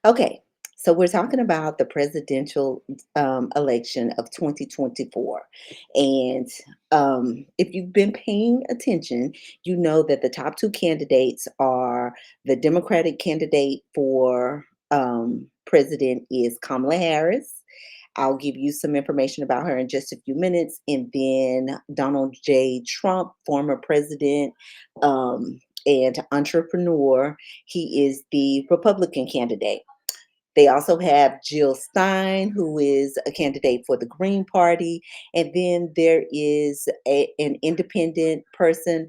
Okay, so we're talking about the presidential election of 2024. And if you've been paying attention, you know that the top two candidates are the Democratic candidate for president is Kamala Harris. I'll give you some information about her in just a few minutes. And then Donald J. Trump, former president and entrepreneur, he is the Republican candidate. They also have Jill Stein, who is a candidate for the Green Party. And then there is an independent person.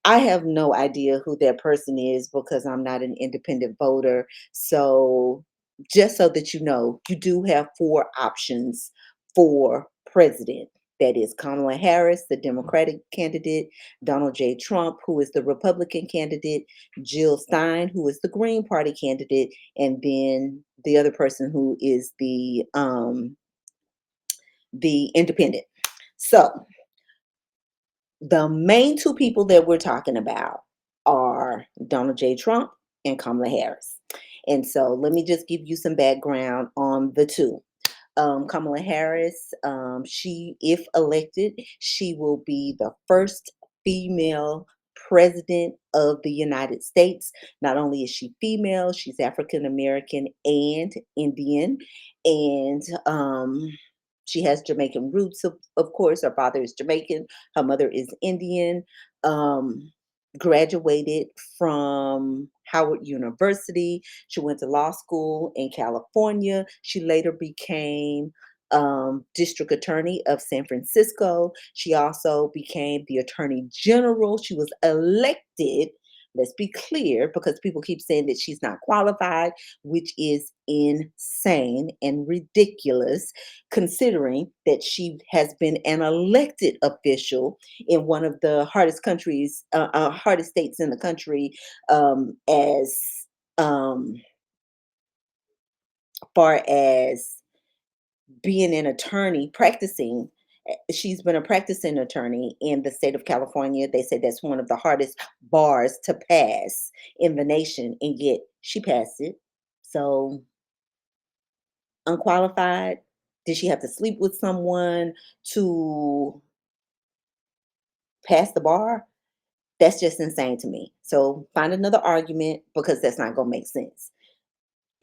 I have no idea who that person is because I'm not an independent voter. So, just so that you know, you do have four options for president. That is Kamala Harris, the Democratic candidate, Donald J. Trump, who is the Republican candidate, Jill Stein, who is the Green Party candidate, and then the other person who is the independent. So the main two people that we're talking about are Donald J. Trump and Kamala Harris. And so let me just give you some background on the two. Kamala Harris, she, if elected, she will be the first female president of the United States. Not only is she female, she's African American and Indian, and she has Jamaican roots. Of course, her father is Jamaican, her mother is Indian. Um, Graduated from Howard University. She went to law school in California. She later became district attorney of San Francisco. She also became the attorney general. She was elected. Let's be clear, because people keep saying that she's not qualified, which is insane and ridiculous, considering that she has been an elected official in one of the hardest states in the country, as um, far as being an attorney practicing. She's been a practicing attorney in the state of California. They say that's one of the hardest bars to pass in the nation, and yet she passed it. So, unqualified. Did she have to sleep with someone to pass the bar? That's just insane to me. So find another argument because that's not going to make sense.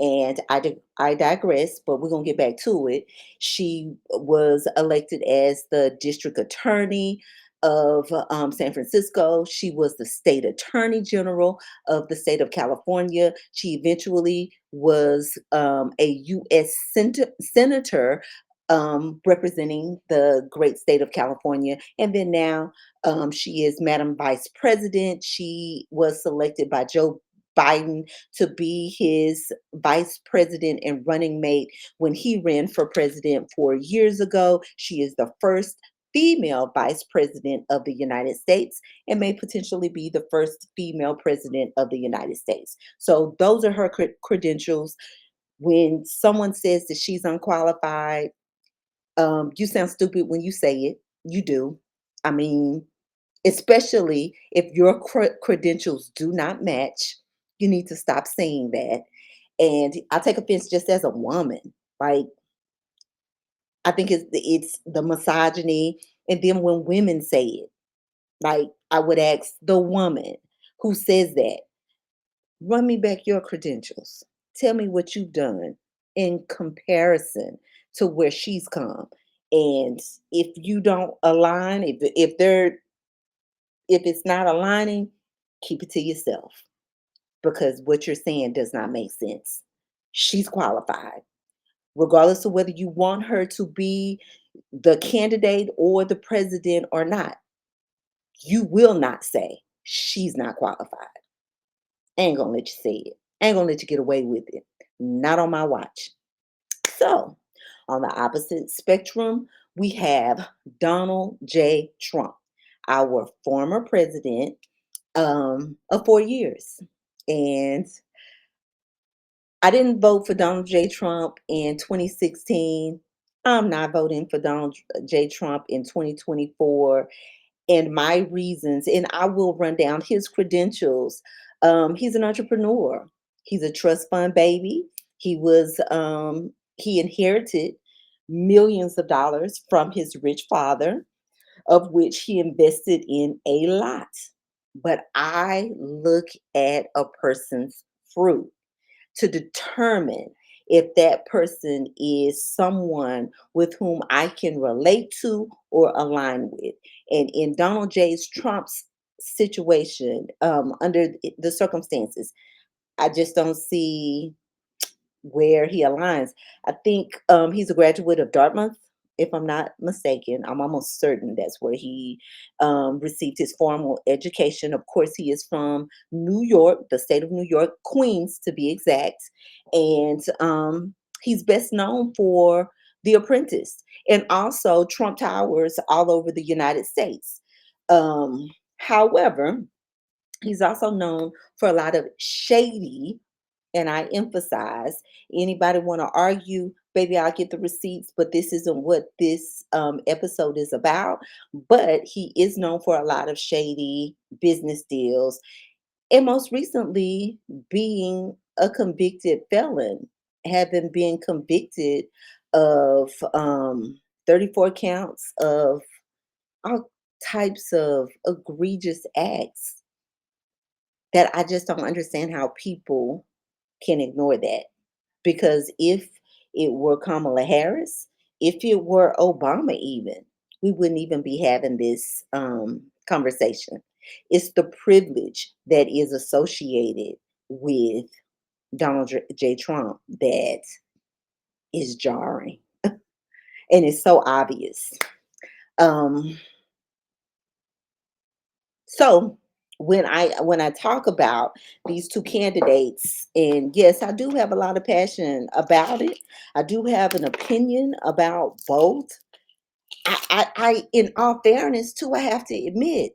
And I digress, but we're going to get back to it. She was elected as the district attorney of San Francisco. She was the state attorney general of the state of California. She eventually was a U.S. senator representing the great state of California. And then now she is Madam Vice President. She was selected by Joe Biden to be his vice president and running mate when he ran for president 4 years ago. She is the first female vice president of the United States and may potentially be the first female president of the United States. So, those are her credentials. When someone says that she's unqualified, you sound stupid when you say it. You do. I mean, especially if your credentials do not match, you need to stop saying that. And I take offense just as a woman. Like, I think it's the misogyny. And then when women say it, like, I would ask the woman who says that, run me back your credentials. Tell me what you've done in comparison to where she's come. And if you don't align, if it's not aligning, keep it to yourself because what you're saying does not make sense. She's qualified, regardless of whether you want her to be the candidate or the president or not. You will not say she's not qualified. I ain't gonna let you say it. I ain't gonna let you get away with it. Not on my watch. So, on the opposite spectrum, we have Donald J. Trump, our former president of 4 years. And I didn't vote for Donald J. Trump in 2016. I'm not voting for Donald J. Trump in 2024. And my reasons, and I will run down his credentials. He's an entrepreneur. He's a trust fund baby. He inherited millions of dollars from his rich father, of which he invested in a lot. But I look at a person's fruit to determine if that person is someone with whom I can relate to or align with. And in Donald J. Trump's situation, under the circumstances, I just don't see where he aligns. I think he's a graduate of Dartmouth, if I'm not mistaken. I'm almost certain that's where he received his formal education. Of course, he is from New York, the state of New York, Queens to be exact. And he's best known for The Apprentice and also Trump Towers all over the United States. However, he's also known for a lot of shady, and I emphasize, anybody want to argue, baby, I'll get the receipts, but this isn't what this episode is about. But he is known for a lot of shady business deals, and most recently being a convicted felon, having been convicted of 34 counts of all types of egregious acts that I just don't understand how people can ignore that. Because if it were Kamala Harris, if it were Obama, even, we wouldn't even be having this conversation. It's the privilege that is associated with Donald J. Trump that is jarring, and it's so obvious. Um, So when I talk about these two candidates, and yes, I do have a lot of passion about it. I do have an opinion about both. I in all fairness too, I have to admit,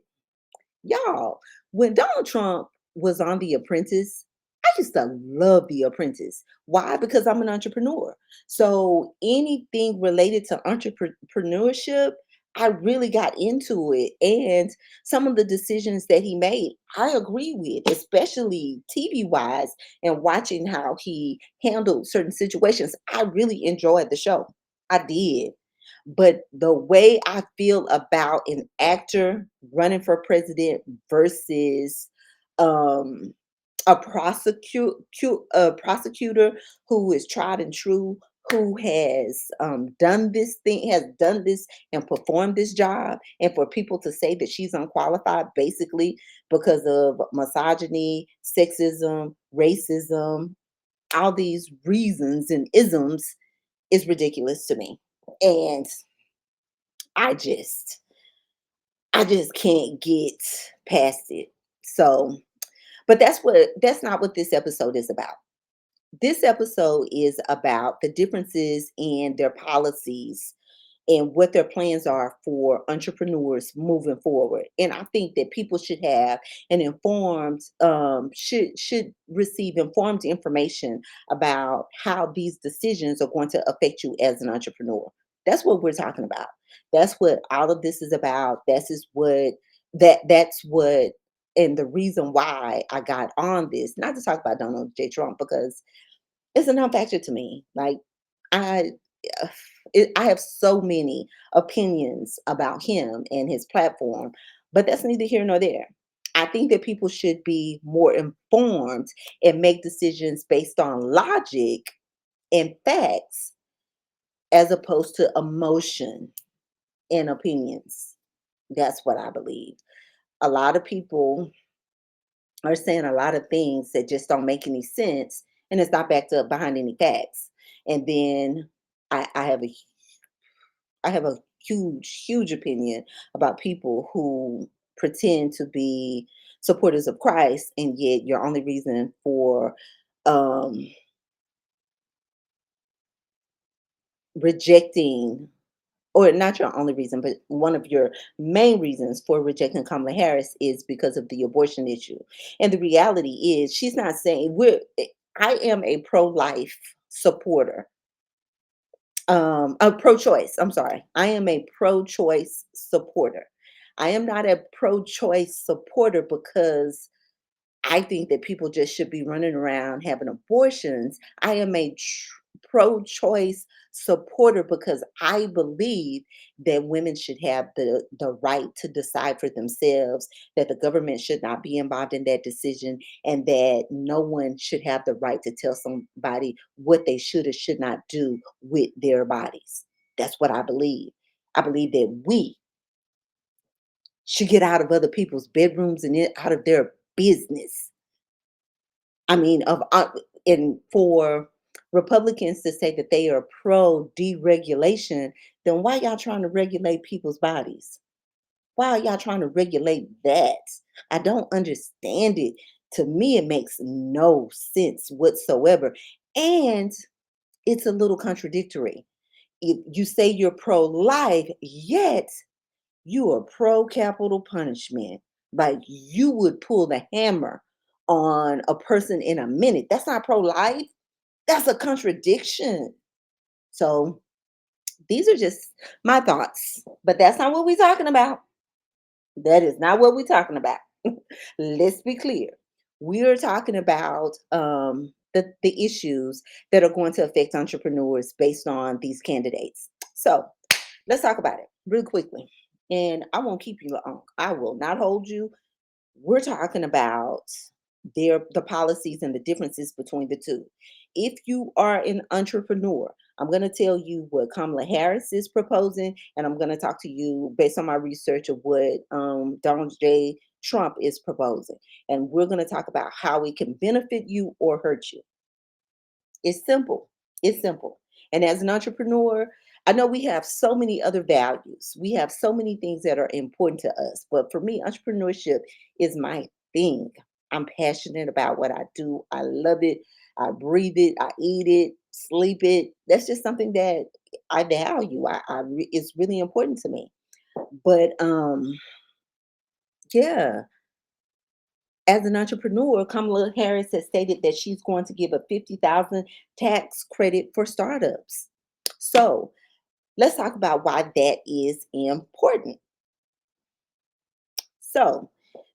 y'all, when Donald Trump was on The Apprentice, I used to love The Apprentice. Why? Because I'm an entrepreneur. So anything related to entrepreneurship, I really got into it. And some of the decisions that he made, I agree with, especially TV wise, and watching how he handled certain situations. I really enjoyed the show. I did. But the way I feel about an actor running for president versus um, a prosecutor who is tried and true, who has done this and performed this job, and for people to say that she's unqualified basically because of misogyny, sexism, racism, all these reasons and isms is ridiculous to me. And I just I just can't get past it. So, but that's not what this episode is about. This episode is about the differences in their policies and what their plans are for entrepreneurs moving forward. And I think that people should have an informed should receive informed information about how these decisions are going to affect you as an entrepreneur. That's what we're talking about. That's what all of this is about. That's what and the reason why I got on this, not to talk about Donald J. Trump, because it's a non-factor to me. Like I, I have so many opinions about him and his platform, but that's neither here nor there. I think that people should be more informed and make decisions based on logic and facts as opposed to emotion and opinions. That's what I believe. A lot of people are saying a lot of things that just don't make any sense, and it's not backed up behind any facts. And then I have a huge opinion about people who pretend to be supporters of Christ, and yet your only reason for um, rejecting, or not your only reason, but one of your main reasons for rejecting Kamala Harris is because of the abortion issue. And the reality is, she's not saying I am a pro-life supporter, a pro-choice. I'm sorry, I am a pro-choice supporter. I am not a pro-choice supporter because I think that people just should be running around having abortions. I am a pro-choice supporter because I believe that women should have the right to decide for themselves, that the government should not be involved in that decision, and that no one should have the right to tell somebody what they should or should not do with their bodies. That's what I believe. I believe that we should get out of other people's bedrooms and out of their business. I mean, and for Republicans to say that they are pro deregulation, then why y'all trying to regulate people's bodies? Why are y'all trying to regulate that? I don't understand it. To me, it makes no sense whatsoever. And it's a little contradictory. If you say you're pro life, yet you are pro capital punishment. Like you would pull the hammer on a person in a minute. That's not pro life. That's a contradiction. So these are just my thoughts, but that's not what we're talking about. That is not what we're talking about. Let's be clear. We're talking about the issues that are going to affect entrepreneurs based on these candidates. So let's talk about it real quickly. And I won't keep you long. I will not hold you. We're talking about the policies and the differences between the two. If you are an entrepreneur, I'm going to tell you what Kamala Harris is proposing, and I'm going to talk to you based on my research of what Donald J. Trump is proposing. And we're going to talk about how it can benefit you or hurt you. It's simple. It's simple. And as an entrepreneur, I know we have so many other values. We have so many things that are important to us. But for me, entrepreneurship is my thing. I'm passionate about what I do. I love it. I breathe it. I eat it, sleep it. That's just something that I value. It's really important to me. But yeah, as an entrepreneur, Kamala Harris has stated that she's going to give a 50,000 tax credit for startups. So let's talk about why that is important. So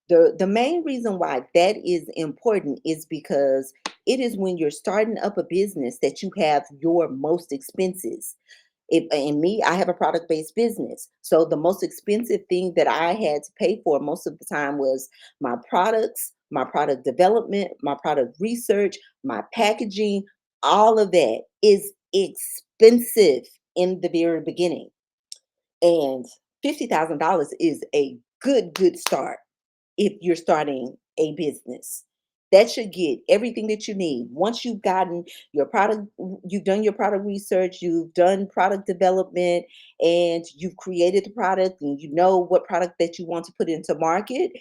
the main reason why that is important is because it is when you're starting up a business that you have your most expenses. If and me, I have a product-based business. So the most expensive thing that I had to pay for most of the time was my products, my product development, my product research, my packaging. All of that is expensive in the very beginning. And $50,000 is a good start if you're starting a business. That should get everything that you need. Once you've gotten your product, you've done your product research, you've done product development, and you've created the product, and you know what product that you want to put into market,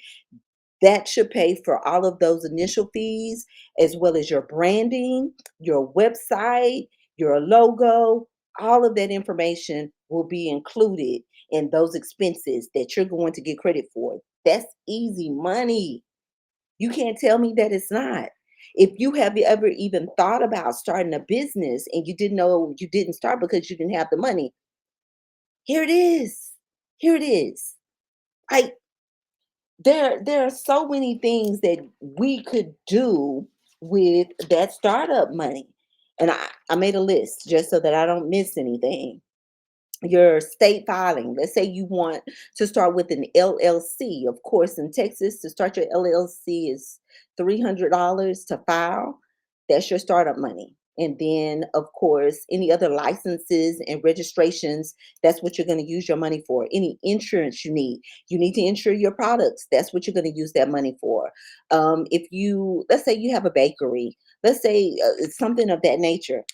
that should pay for all of those initial fees, as well as your branding, your website, your logo. All of that information will be included in those expenses that you're going to get credit for. That's easy money. You can't tell me that it's not. If you have ever even thought about starting a business and you didn't know you didn't start because you didn't have the money, here it is. Here it is. I there are so many things that we could do with that startup money. And I made a list just so that I don't miss anything. Your state filing. Let's say you want to start with an LLC. Of course, in Texas, to start your LLC is $300 to file. That's your startup money. And then, of course, any other licenses and registrations, that's what you're going to use your money for. Any insurance you need to insure your products. That's what you're going to use that money for. If you, let's say you have a bakery, let's say it's something of that nature,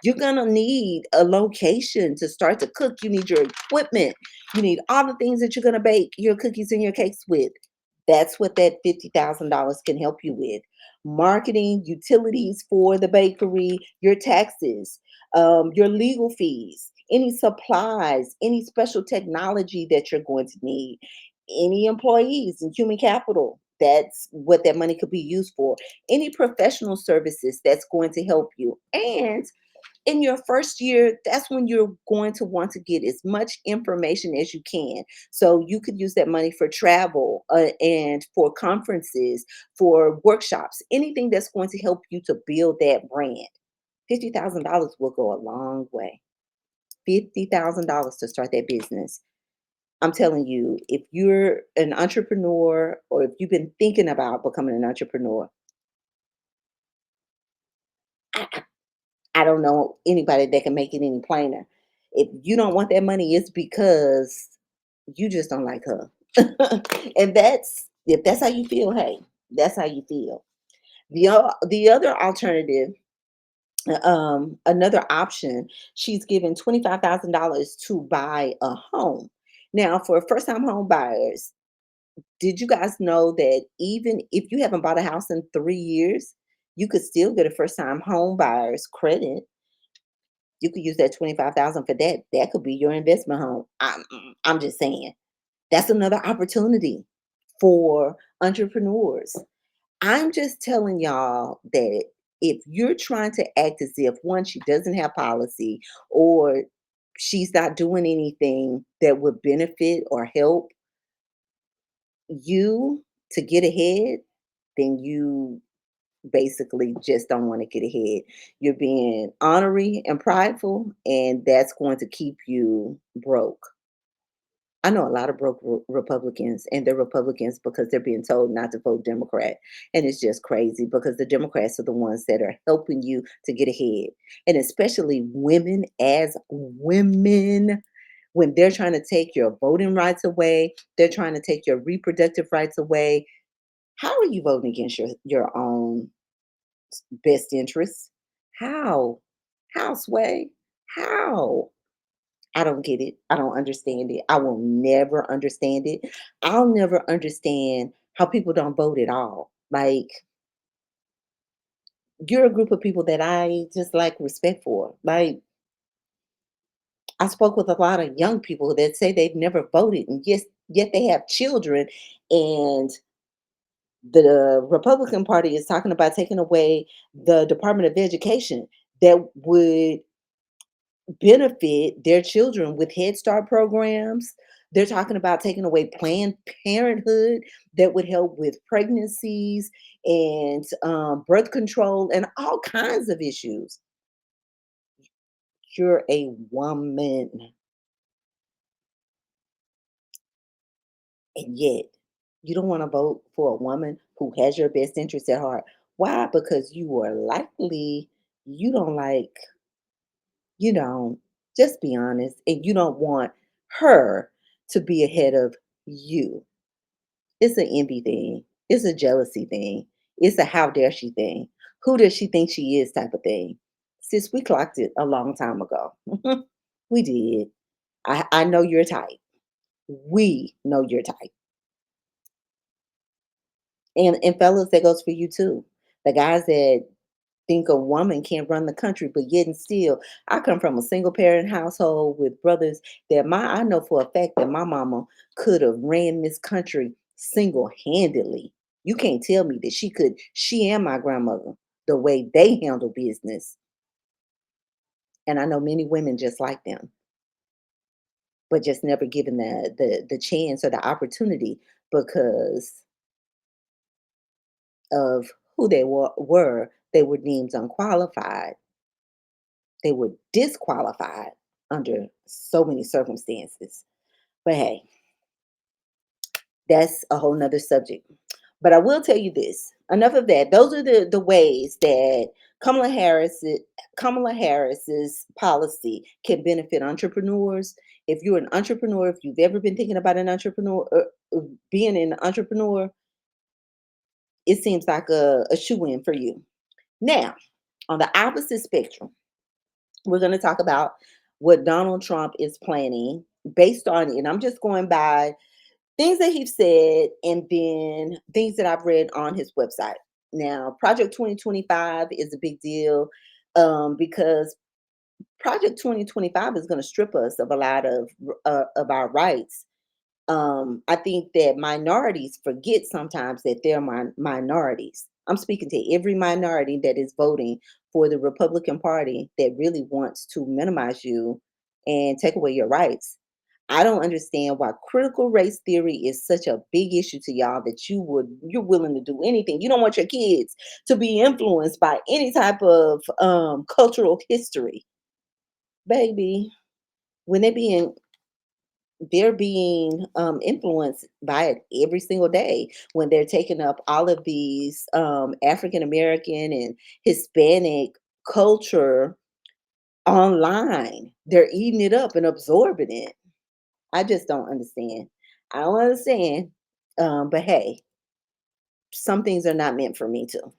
you're gonna need a location to start to cook. You need your equipment. You need all the things that you're gonna bake your cookies and your cakes with. That's what that $50,000 can help you with. Marketing, utilities for the bakery, your taxes, your legal fees, any supplies, any special technology that you're going to need, any employees and human capital. That's what that money could be used for. Any professional services that's going to help you. And In your first year, that's when you're going to want to get as much information as you can. So you could use that money for travel and for conferences, for workshops, anything that's going to help you to build that brand. $50,000 will go a long way. $50,000 to start that business. I'm telling you, if you're an entrepreneur or if you've been thinking about becoming an entrepreneur, I, I don't know anybody that can make it any plainer. If you don't want that money, it's because you just don't like her. And that's if that's how you feel, hey, that's how you feel. The other alternative, another option, she's given $25,000 to buy a home. Now, for first time home buyers, did you guys know that even if you haven't bought a house in 3 years, you could still get a first time home buyer's credit? You could use that 25,000 for that. That could be your investment home. I'm just saying. That's another opportunity for entrepreneurs. I'm just telling y'all that if you're trying to act as if one, she doesn't have policy or she's not doing anything that would benefit or help you to get ahead, then you basically just don't want to get ahead. You're being honorary and prideful, and that's going to keep you broke. I know a lot of broke Republicans, and they're Republicans because they're being told not to vote Democrat. And it's just crazy because the Democrats are the ones that are helping you to get ahead. And especially women, as women, when they're trying to take your voting rights away, they're trying to take your reproductive rights away. How are you voting against your own best interests? How? How, Sway? How? I don't get it. I don't understand it. I will never understand it. I'll never understand how people don't vote at all. Like, you're a group of people that I just like respect for. Like, I spoke with a lot of young people that say they've never voted, and yes, yet they have children. And the Republican Party is talking about taking away the Department of Education that would benefit their children with Head Start programs. They're talking about taking away Planned Parenthood that would help with pregnancies and birth control and all kinds of issues. You're a woman, and yet you don't want to vote for a woman who has your best interests at heart. Why? Because you are likely you don't like, you don't, just be honest, and you don't want her to be ahead of you. It's an envy thing. It's a jealousy thing. It's a how dare she thing. Who does she think she is type of thing. Sis, we clocked it a long time ago. We did. I know your type. We know your type. And fellas, that goes for you too. The guys that think a woman can't run the country, but yet and still, I come from a single parent household with brothers that I know for a fact that my mama could have ran this country single handedly. You can't tell me that she and my grandmother, the way they handle business. And I know many women just like them, but just never given the chance or the opportunity because of who they were. They were deemed unqualified. They were disqualified under so many circumstances. But hey, that's a whole nother subject. But I will tell you this. Enough of that. Those are the ways that Kamala Harris Kamala Harris's policy can benefit entrepreneurs. If you're an entrepreneur, if you've ever been thinking about an entrepreneur, being an entrepreneur, it seems like a shoe in for you. Now, on the opposite spectrum, we're going to talk about what Donald Trump is planning based on, and I'm just going by things that he's said and then things that I've read on his website. Now, Project 2025 is a big deal because Project 2025 is going to strip us of a lot of our rights. I think that minorities forget sometimes that they're minorities. I'm speaking to every minority that is voting for the Republican Party that really wants to minimize you and take away your rights. I don't understand why critical race theory is such a big issue to y'all that you're willing to do anything. You don't want your kids to be influenced by any type of cultural history. Baby, when they're being influenced by it every single day when they're taking up all of these African American and Hispanic culture online. They're eating it up and absorbing it. I just don't understand. I don't understand. But hey, some things are not meant for me too.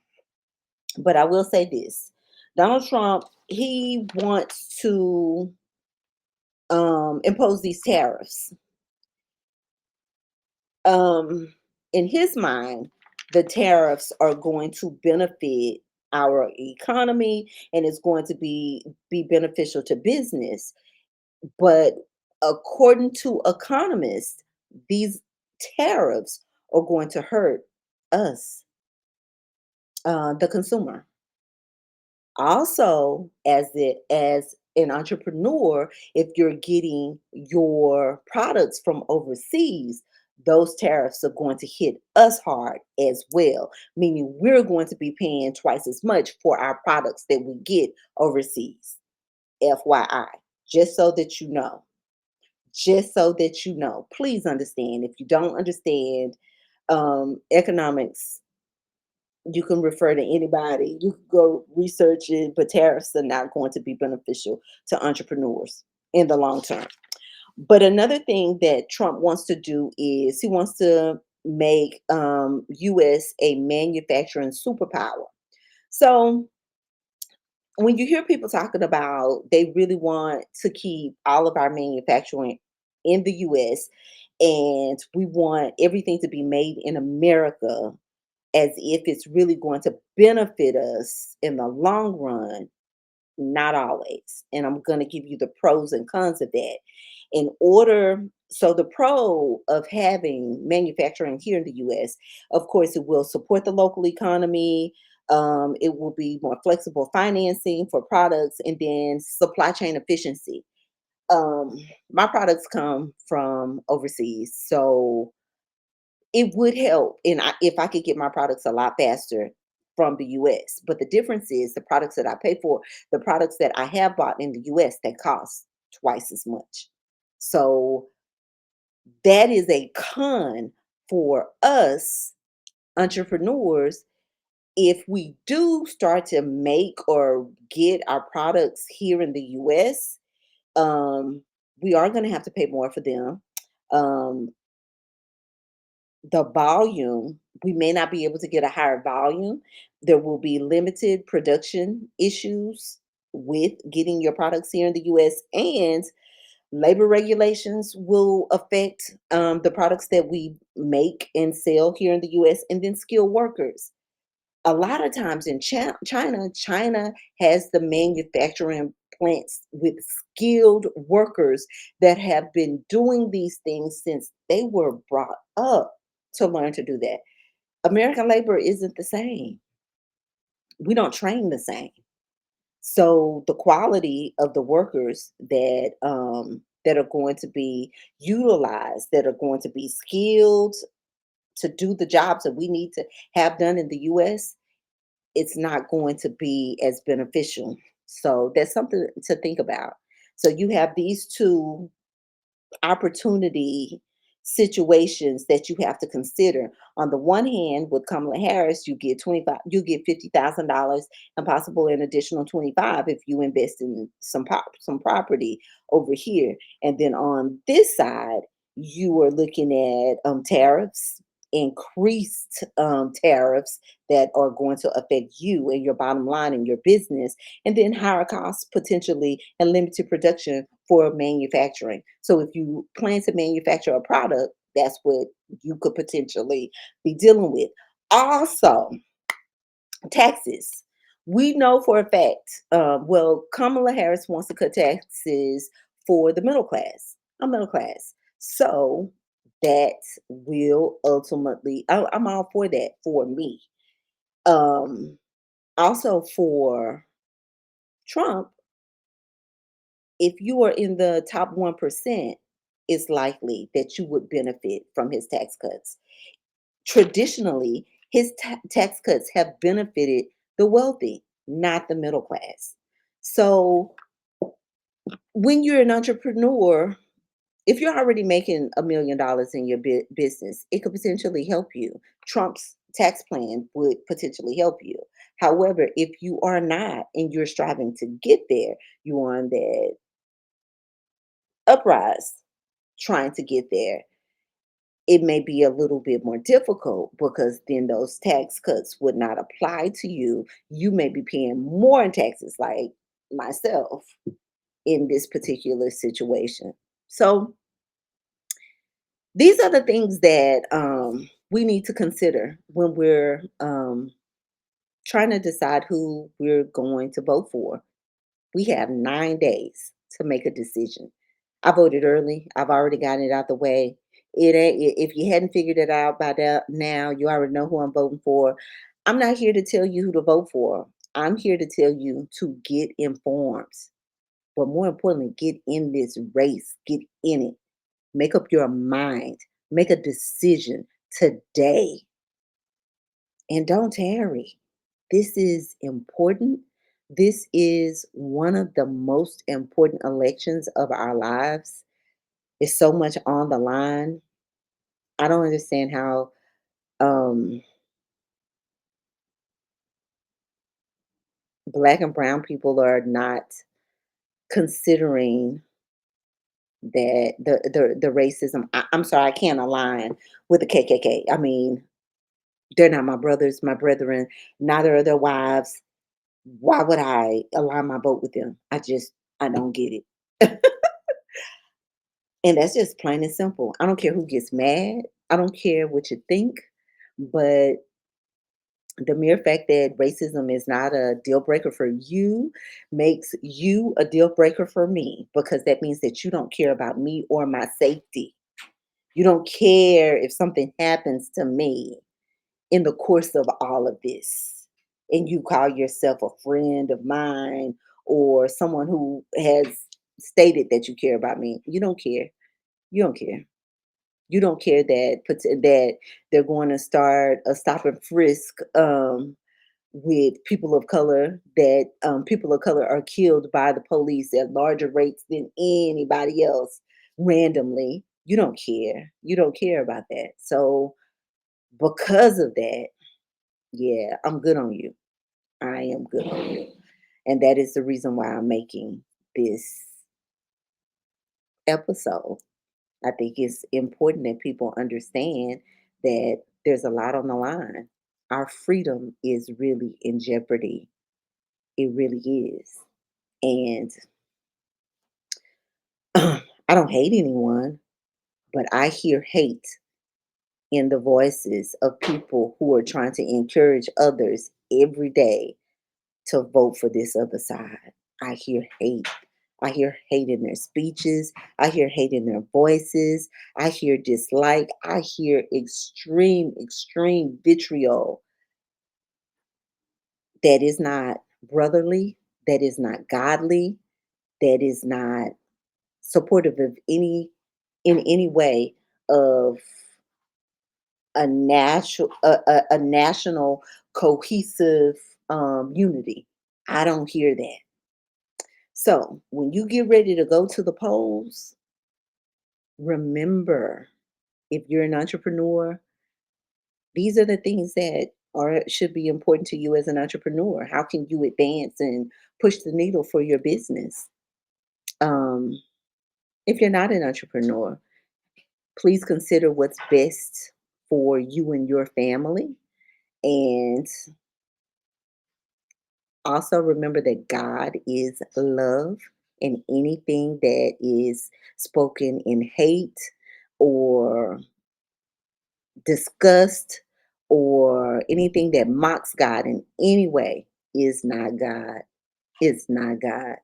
But I will say this: Donald Trump, he wants to impose these tariffs. um in his mind, the tariffs are going to benefit our economy and it's going to be beneficial to business, but according to economists, these tariffs are going to hurt us, the consumer. Also, as an entrepreneur, if you're getting your products from overseas, those tariffs are going to hit us hard as well, meaning we're going to be paying twice as much for our products that we get overseas. FYI, just so that you know. Just so that you know. Please understand. If you don't understand economics, you can refer to anybody. You can go research it, but tariffs are not going to be beneficial to entrepreneurs in the long term. But another thing that Trump wants to do is he wants to make U.S. a manufacturing superpower. So when you hear people talking about they really want to keep all of our manufacturing in the U.S. and we want everything to be made in America, as if it's really going to benefit us in the long run. Not always. And I'm going to give you the pros and cons of that. So the pro of having manufacturing here in the US, of course, it will support the local economy. It will be more flexible financing for products and then supply chain efficiency. Um, my products come from overseas. So it would help if I could get my products a lot faster from the US. But the difference is the products that I pay for, the products that I have bought in the US, they cost twice as much. So that is a con for us entrepreneurs if we do start to make or get our products here in the US. um, we are going to have to pay more for them. Um, the volume, we may not be able to get a higher volume. There will be limited production issues with getting your products here in the US, and labor regulations will affect the products that we make and sell here in the US, and then skilled workers. A lot of times in China has the manufacturing plants with skilled workers that have been doing these things since they were brought up to learn to do that. American labor isn't the same. We don't train the same. So the quality of the workers that are going to be utilized, that are going to be skilled to do the jobs that we need to have done in the US, it's not going to be as beneficial. So that's something to think about. So you have these two opportunity situations that you have to consider. On the one hand, with Kamala Harris, you get $50,000 and possible an additional 25 if you invest in some property over here. And then on this side, you are looking at tariffs, increased tariffs that are going to affect you and your bottom line and your business, and then higher costs potentially and limited production for manufacturing. So if you plan to manufacture a product, that's what you could potentially be dealing with. Also, taxes. We know for a fact, well, Kamala Harris wants to cut taxes for the middle class, a middle class. So that will ultimately, I'm all for that for me. Um, Also for Trump, if you are in the top 1%, it's likely that you would benefit from his tax cuts. Traditionally, his tax cuts have benefited the wealthy, not the middle class. So when you're an entrepreneur, if you're already making $1 million in your business, it could potentially help you. Trump's tax plan would potentially help you. However, if you are not and you're striving to get there, you're on that uprise trying to get there, it may be a little bit more difficult because then those tax cuts would not apply to you. You may be paying more in taxes, like myself, in this particular situation. So, these are the things that we need to consider when we're trying to decide who we're going to vote for. We have 9 days to make a decision. I voted early. I've already gotten it out the way. It ain't, if you hadn't figured it out by now, you already know who I'm voting for. I'm not here to tell you who to vote for. I'm here to tell you to get informed. But more importantly, get in this race, get in it. Make up your mind. Make a decision today and don't tarry. This is important. This is one of the most important elections of our lives. It's so much on the line. I don't understand how um, Black and brown people are not considering that the racism. I'm sorry, I can't align with the KKK. I mean, they're not my brothers, my brethren. Neither are their wives. Why would I align my vote with them? I don't get it. And that's just plain and simple. I don't care who gets mad. I don't care what you think, but the mere fact that racism is not a deal breaker for you makes you a deal breaker for me because that means that you don't care about me or my safety. You don't care if something happens to me in the course of all of this. And you call yourself a friend of mine or someone who has stated that you care about me. You don't care. You don't care. You don't care that that they're going to start a stop and frisk with people of color, that people of color are killed by the police at larger rates than anybody else randomly. You don't care. You don't care about that. So because of that, yeah, I'm good on you. I am good on you. And that is the reason why I'm making this episode. I think it's important that people understand that there's a lot on the line. Our freedom is really in jeopardy. It really is. And I don't hate anyone, but I hear hate in the voices of people who are trying to encourage others every day to vote for this other side. I hear hate. I hear hate in their speeches. I hear hate in their voices. I hear dislike. I hear extreme, extreme vitriol that is not brotherly, that is not godly, that is not supportive of in any way of a national cohesive unity. I don't hear that. So when you get ready to go to the polls, remember, if you're an entrepreneur, these are the things that are should be important to you as an entrepreneur. How can you advance and push the needle for your business? Um, if you're not an entrepreneur, please consider what's best for you and your family. And also remember that God is love, and anything that is spoken in hate or disgust or anything that mocks God in any way is not God. It's not God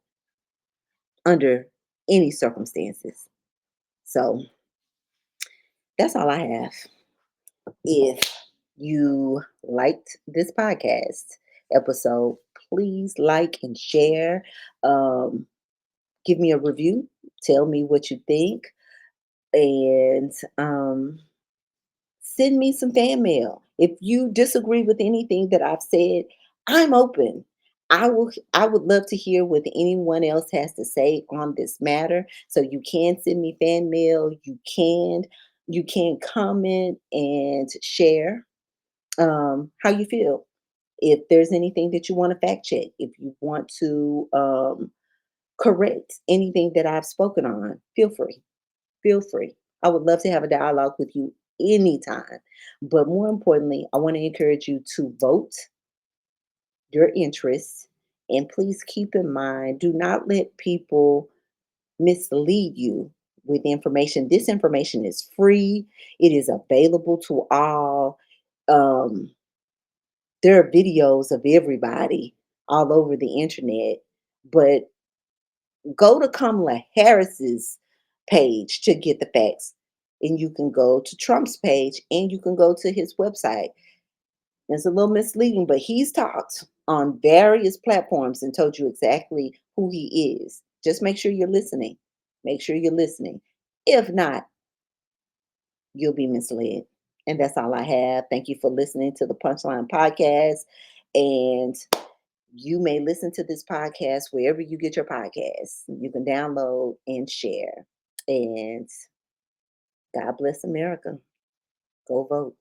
under any circumstances. So that's all I have. If you liked this podcast episode, please like and share. Um, Give me a review. Tell me what you think. And send me some fan mail. If you disagree with anything that I've said, I'm open. I would love to hear what anyone else has to say on this matter. So you can send me fan mail. You can comment and share how you feel. If there's anything that you want to fact check, if you want to correct anything that I've spoken on, feel free. Feel free. I would love to have a dialogue with you anytime. But more importantly, I want to encourage you to vote your interests. And please keep in mind, do not let people mislead you with information. This information is free, it is available to all. Um, there are videos of everybody all over the internet, but go to Kamala Harris's page to get the facts. And you can go to Trump's page and you can go to his website. It's a little misleading, but he's talked on various platforms and told you exactly who he is. Just make sure you're listening. Make sure you're listening. If not, you'll be misled. And that's all I have. Thank you for listening to the Punchline Podcast. And you may listen to this podcast wherever you get your podcasts. You can download and share. And God bless America. Go vote.